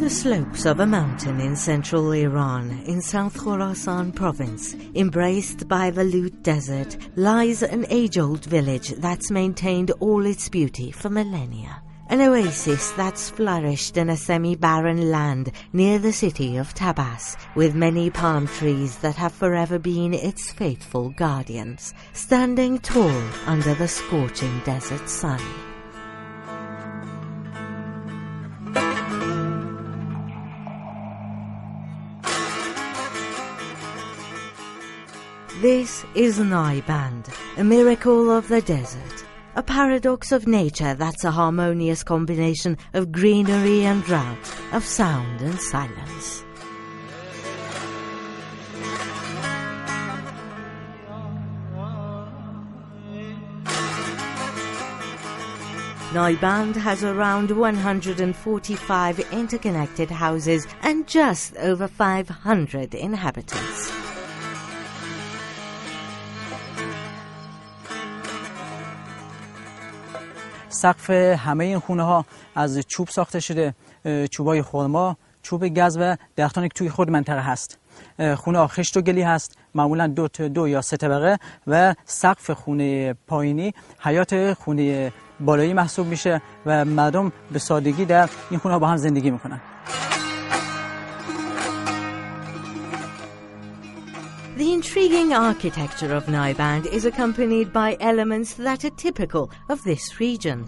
the slopes of a mountain in central Iran, in South Khorasan province, embraced by the Lut Desert, lies an age-old village that's maintained all its beauty for millennia. An oasis that's flourished in a semi-barren land near the city of Tabas, with many palm trees that have forever been its faithful guardians, standing tall under the scorching desert sun. This is Nayband, a miracle of the desert. A paradox of nature that's a harmonious combination of greenery and drought, of sound and silence. Nayband has around 145 interconnected houses and just over 500 inhabitants. سقف همه این خونه ها از چوب ساخته شده، چوبای خرما، چوب گز و درختانی که توی خود منطقه هست. خونه ها خشت و گلی هست، معمولا دو یا سه طبقه و سقف خونه پایینی حیات خونه بالایی محسوب میشه و مردم به سادگی در این خونه ها با هم زندگی میکنن. The intriguing architecture of Nayband is accompanied by elements that are typical of this region.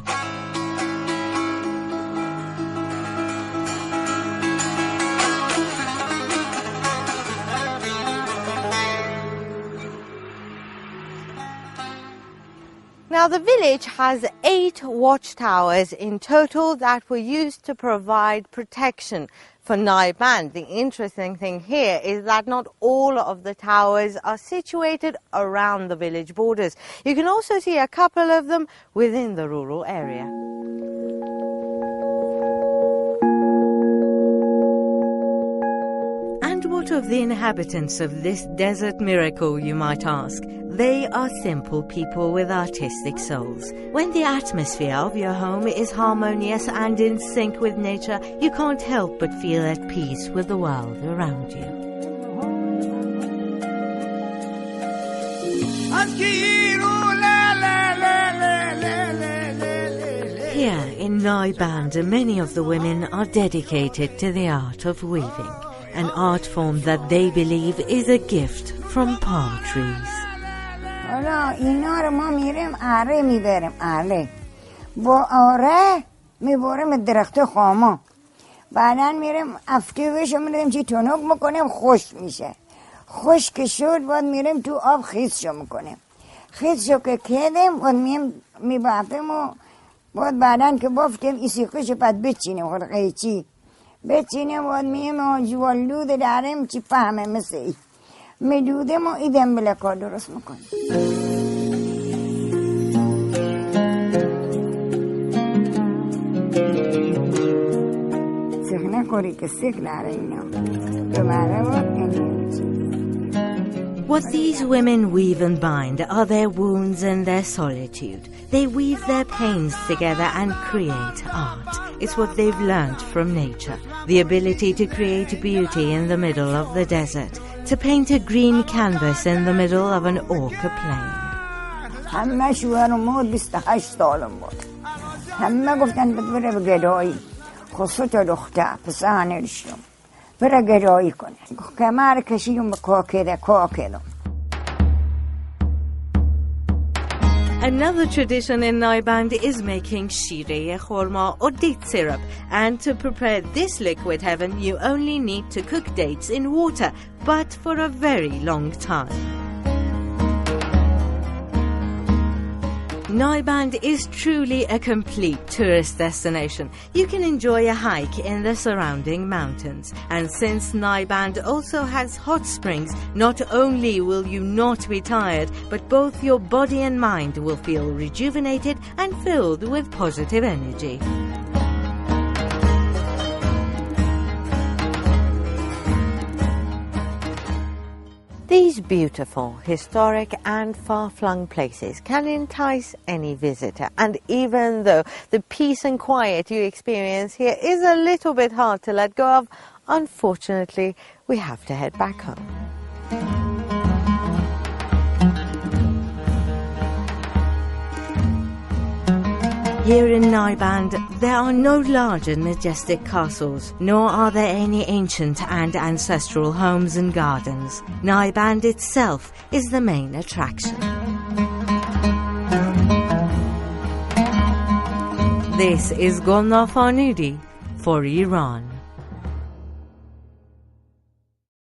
Now, the village has 8 watchtowers in total that were used to provide protection for Nayband. The interesting thing here is that not all of the towers are situated around the village borders. You can also see a couple of them within the rural area. And what of the inhabitants of this desert miracle, you might ask? They are simple people with artistic souls. When the atmosphere of your home is harmonious and in sync with nature, you can't help but feel at peace with the world around you. Here in Nayband, many of the women are dedicated to the art of weaving, an art form that they believe is a gift from palm trees. حالا اینا رو ما میریم اره میبریم اره با اره میبریم درخت خاما بعدا میریم افتیوشو میریم چی تنک میکنیم خوش میشه خوش که شد باید میریم تو آب خیزشو میکنیم خیزشو که کردیم باید میبافیم و باید بعدا که بافتیم ایسیقشو پد بچینیم خود قیچی بچینیم باید میریم جوالود داریم چی فهمه مثل ای میدودیم و ایدم بلکار درست میکنیم سخنه خوری که سخل آره اینا دوباره باید What these women weave and bind are their wounds and their solitude. They weave their pains together and create art. It's what they've learned from nature. The ability to create beauty in the middle of the desert. To paint a green canvas in the middle of an orca plain. همه شوهرم بود 28 سالم بود همه گفتن بره به گدایی خصوص دختر پسر نرشتم بره گدایی کنه کمر کشیدم به کاکدم. Another tradition in Nayband is making shireh khorma or date syrup. And to prepare this liquid heaven, you only need to cook dates in water, but for a very long time. Nayband is truly a complete tourist destination. You can enjoy a hike in the surrounding mountains. And since Nayband also has hot springs, not only will you not be tired, but both your body and mind will feel rejuvenated and filled with positive energy. These beautiful, historic and far-flung places can entice any visitor, and even though the peace and quiet you experience here is a little bit hard to let go of, unfortunately we have to head back home. Here in Nayband, there are no large and majestic castles, nor are there any ancient and ancestral homes and gardens. Nayband itself is the main attraction. This is Gulnaz Farnudi for Iran.